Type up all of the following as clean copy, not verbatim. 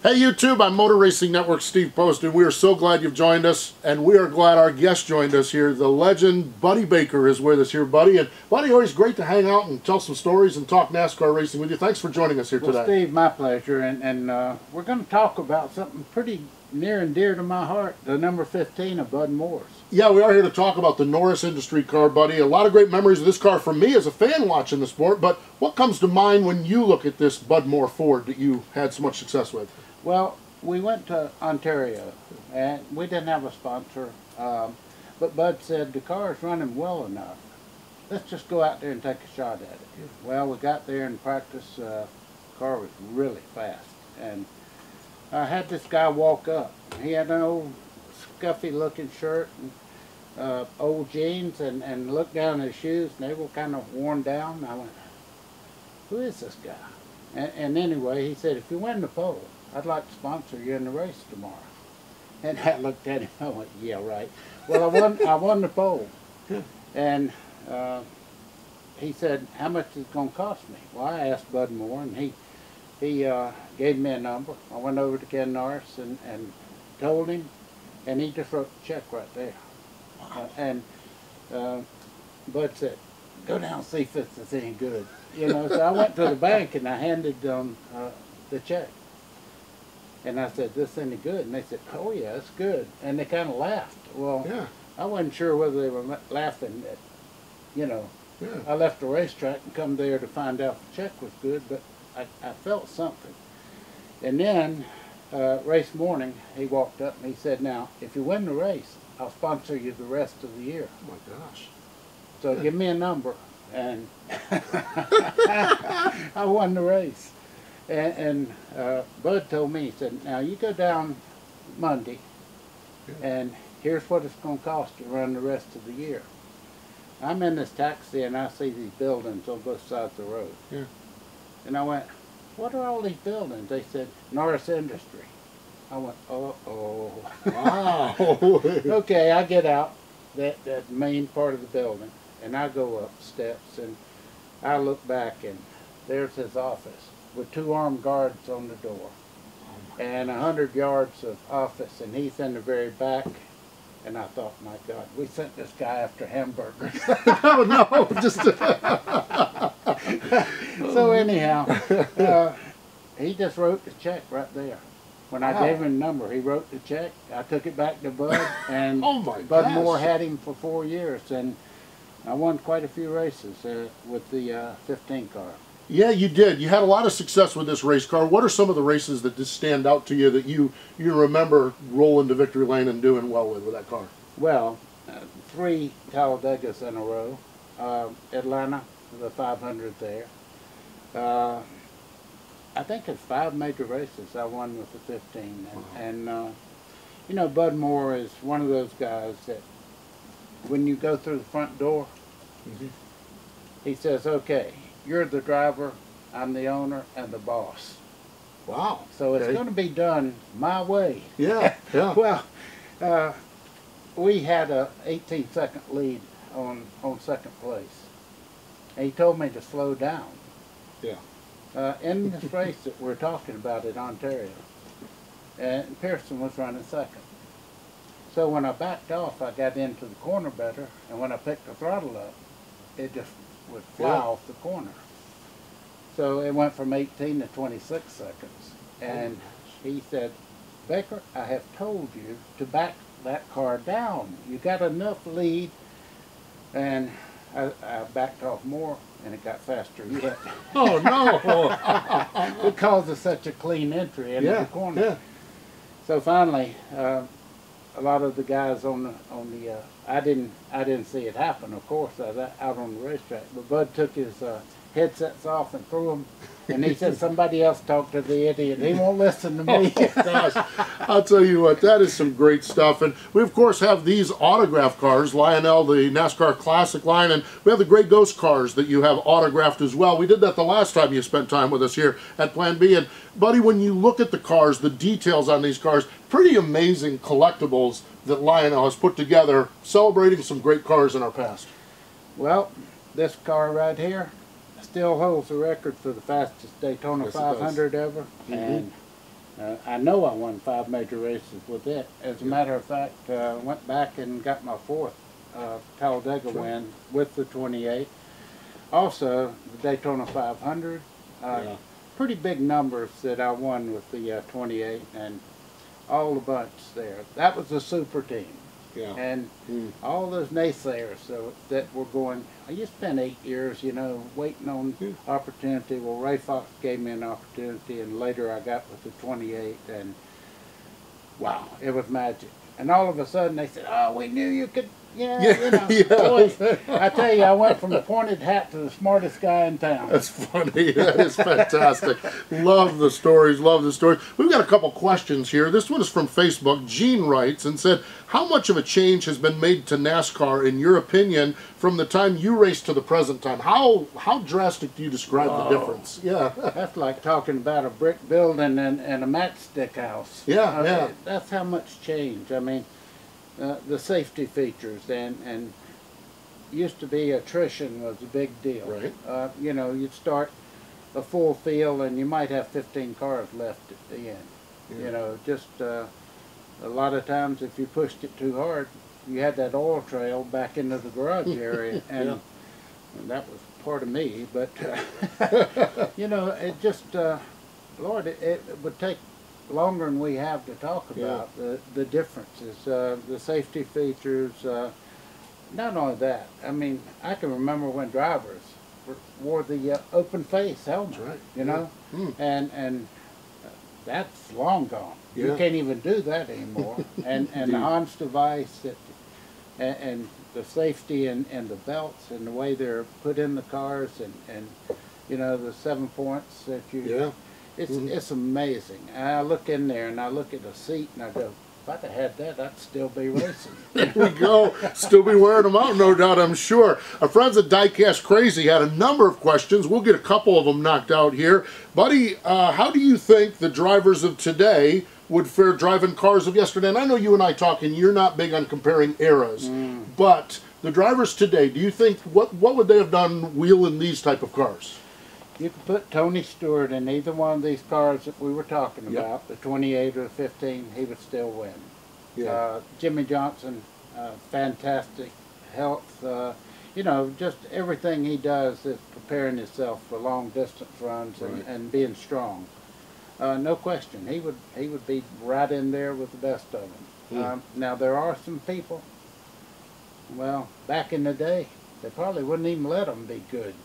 Hey YouTube, I'm Motor Racing Network Steve Post, and we are so glad you've joined us, and we are glad our guest joined us here. The legend Buddy Baker is with us here, Buddy. And Buddy, always great to hang out and tell some stories and talk NASCAR racing with you. Thanks for joining us here today. Well, Steve, my pleasure, and we're going to talk about something pretty near and dear to my heart, the number 15 of Bud Moore's. Yeah, we are here to talk about the Norris Industries car, Buddy. A lot of great memories of this car from me as a fan watching the sport, but what comes to mind when you look at this Bud Moore Ford that you had so much success with? Well, we went to Ontario, and we didn't have a sponsor, but Bud said, the car is running well enough. Let's just go out there and take a shot at it. Well, we got there and practiced. The car was really fast, and I had this guy walk up. He had an old scuffy looking shirt and old jeans, and looked down at his shoes, and they were kind of worn down. And I went, who is this guy? And anyway, he said, if you win the pole, I'd like to sponsor you in the race tomorrow. And I looked at him, I went, yeah, right. Well, I won the pole. And he said, how much is it going to cost me? Well, I asked Bud Moore, and he gave me a number. I went over to Ken Norris and told him, and he just wrote the check right there. Bud said, go down and see if it's any good. You know, so I went to the bank and I handed them the check. And I said, this any good? And they said, oh yeah, it's good. And they kind of laughed. Well, yeah. I wasn't sure whether they were laughing at, you know, yeah. I left the racetrack and come there to find out the check was good, but I felt something. And then, race morning, he walked up and he said, now, if you win the race, I'll sponsor you the rest of the year. Oh my gosh. So give me a number. And I won the race. And Bud told me, he said, now you go down Monday, and here's what it's going to cost to run the rest of the year. I'm in this taxi, and I see these buildings on both sides of the road. Yeah. And I went, what are all these buildings? They said, Norris Industries. I went, uh-oh. Wow. Okay, I get out, that main part of the building, and I go up steps, and I look back, and there's his office with 2 armed guards on the door, and 100 yards of office, and he's in the very back. And I thought, my God, we sent this guy after hamburgers. Oh no, just so anyhow, he just wrote the check right there. When I gave him the number, he wrote the check. I took it back to Bud, and oh my Bud Moore had him for 4 years, and I won quite a few races with the 15 car. Yeah, you did. You had a lot of success with this race car. What are some of the races that just stand out to you that you remember rolling to victory lane and doing well with that car? Well, 3 Talladegas in a row. Atlanta, the 500 there. I think it's 5 major races I won with the 15. And you know, Bud Moore is one of those guys that when you go through the front door, he says, okay, you're the driver, I'm the owner, and the boss. Wow. So it's going to be done my way. Yeah, yeah. Well, we had a 18-second lead on second place. And he told me to slow down. Yeah. In this race that we're talking about at Ontario, and Pearson was running second. So when I backed off, I got into the corner better, and when I picked the throttle up, it just would fly off the corner. So it went from 18 to 26 seconds. And he said, Baker, I have told you to back that car down. You got enough lead. And I backed off more, and it got faster yet. Oh, no. Because of such a clean entry into the corner. Yeah. So finally, a lot of the guys on the I didn't see it happen, of course. I was out on the racetrack, but Bud took his headsets off and threw them, and he said, somebody else talk to the idiot. He won't listen to me. Oh, gosh. I'll tell you what, that is some great stuff. And we, of course, have these autograph cars, Lionel, the NASCAR Classic line, and we have the Grey Ghost cars that you have autographed as well. We did that the last time you spent time with us here at Plan B. And, Buddy, when you look at the cars, the details on these cars, pretty amazing collectibles that Lionel has put together, celebrating some great cars in our past. Well, this car right here still holds the record for the fastest Daytona 500 ever. And I know I won 5 major races with it. As a matter of fact, went back and got my 4th Talladega win with the 28. Also, the Daytona 500. Pretty big numbers that I won with the 28 and all the bunch there. That was a super team. Yeah. And all those naysayers that were going, you spent 8 years, you know, waiting on opportunity. Well, Ray Fox gave me an opportunity, and later I got with the 28, and wow, it was magic. And all of a sudden they said, oh, we knew you could, you know. Boy, I tell you, I went from the pointed hat to the smartest guy in town. That's funny. That is fantastic. Love the stories. Love the stories. We've got a couple questions here. This one is from Facebook. Gene writes and said, how much of a change has been made to NASCAR, in your opinion, from the time you raced to the present time? How drastic do you describe the difference? Yeah. That's like talking about a brick building and a matchstick house. Yeah, That's how much change. I mean, the safety features and used to be attrition was a big deal. Right. You know, you'd start a full field and you might have 15 cars left at the end. You know, just a lot of times if you pushed it too hard, you had that oil trail back into the garage area, and that was part of me. But you know, it just, Lord, it would take longer than we have to talk about the differences, the safety features. Not only that, I mean, I can remember when drivers wore the open face helmet. That's right. You know, and that's long gone. You can't even do that anymore. and the Hans device and the safety and the belts and the way they're put in the cars and you know, the 7 points that you it's amazing. And I look in there and I look at the seat and I go, if I'd have had that, I'd still be racing. There we go. Still be wearing them out, no doubt, I'm sure. Our friends at Diecast Crazy had a number of questions. We'll get a couple of them knocked out here. Buddy, how do you think the drivers of today would fare driving cars of yesterday? And I know you and I talk, and you're not big on comparing eras, but the drivers today, do you think, what would they have done wheeling these type of cars? You could put Tony Stewart in either one of these cars that we were talking about, the 28 or the 15, he would still win. Jimmy Johnson, fantastic health. You know, just everything he does is preparing himself for long distance runs and being strong. No question, he would be right in there with the best of them. Now there are some people, well, back in the day, they probably wouldn't even let them be good.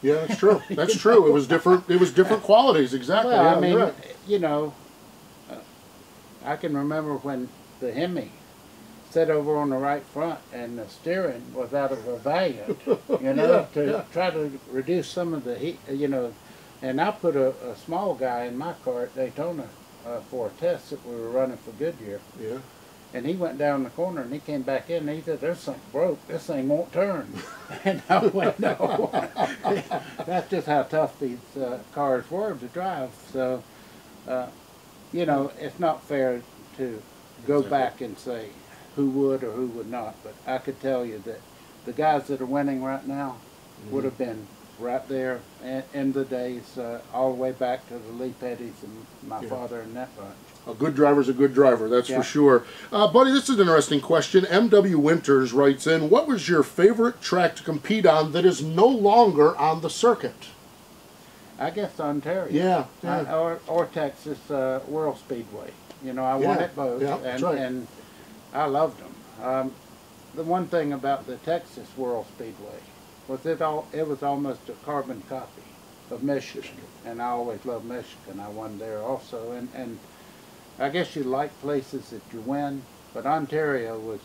Yeah, that's true. That's true. It was different. It was different qualities. Exactly. Well, I mean, you know, I can remember when the Hemi sat over on the right front and the steering was out of a Valiant, you know, to try to reduce some of the heat, you know. And I put a small guy in my car at Daytona for a test that we were running for Goodyear. Yeah. And he went down the corner and he came back in and he said, there's something broke. This thing won't turn. And I went, no. That's just how tough these cars were to drive. So, you know, it's not fair to go back and say who would or who would not. But I could tell you that the guys that are winning right now would have been right there in the days, all the way back to the Lee Pettys and my father and that bunch. A good driver's a good driver, that's for sure. Buddy, this is an interesting question. M.W. Winters writes in, what was your favorite track to compete on that is no longer on the circuit? I guess Ontario. Or Texas World Speedway. You know, I won at both, and I loved them. The one thing about the Texas World Speedway was it was almost a carbon copy of Michigan, and I always loved Michigan. I won there also, and I guess you like places that you win, but Ontario was,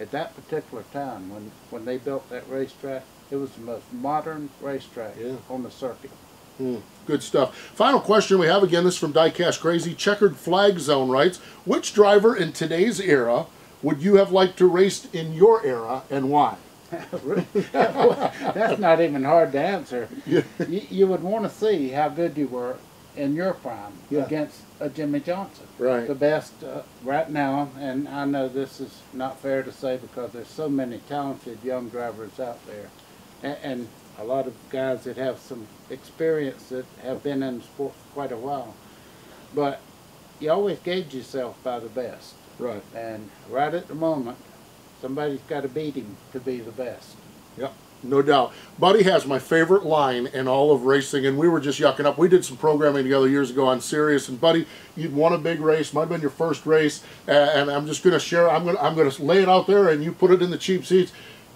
at that particular time, when they built that racetrack, it was the most modern racetrack on the circuit. Good stuff. Final question we have, again, this is from Diecast Crazy. Checkered Flag Zone writes, which driver in today's era would you have liked to race in your era, and why? That's not even hard to answer. You would want to see how good you were in your prime against a Jimmy Johnson. The best right now, and I know this is not fair to say because there's so many talented young drivers out there, and a lot of guys that have some experience that have been in the sport for quite a while. But, you always gauge yourself by the best. Right. And right at the moment, somebody's got to beat him to be the best. Yep. No doubt. Buddy has my favorite line in all of racing, and we were just yucking up. We did some programming together years ago on Sirius, and Buddy, you'd won a big race. Might have been your first race, and I'm just going to share. I'm going to lay it out there, and you put it in the cheap seats.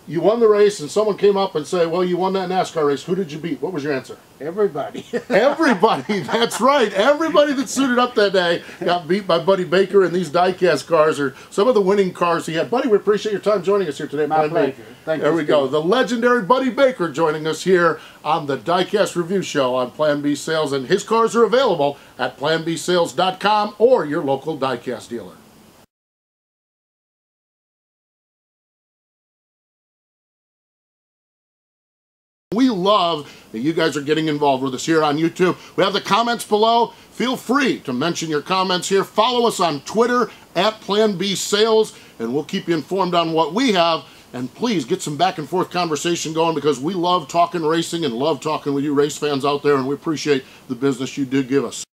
You won the race, and someone came up and said, "Well, you won that NASCAR race. Who did you beat?" What was your answer? Everybody. Everybody. That's right. Everybody that suited up that day got beat by Buddy Baker, and these Diecast cars are some of the winning cars he had. Buddy, we appreciate your time joining us here today. My pleasure. Thank you. There we go. The legendary Buddy Baker joining us here on the Diecast Review Show on Plan B Sales, and his cars are available at planbsales.com or your local Diecast dealer. We love that you guys are getting involved with us here on YouTube. We have the comments below. Feel free to mention your comments here. Follow us on Twitter at Plan B Sales, and we'll keep you informed on what we have. And please get some back and forth conversation going, because we love talking racing and love talking with you race fans out there, and we appreciate the business you do give us.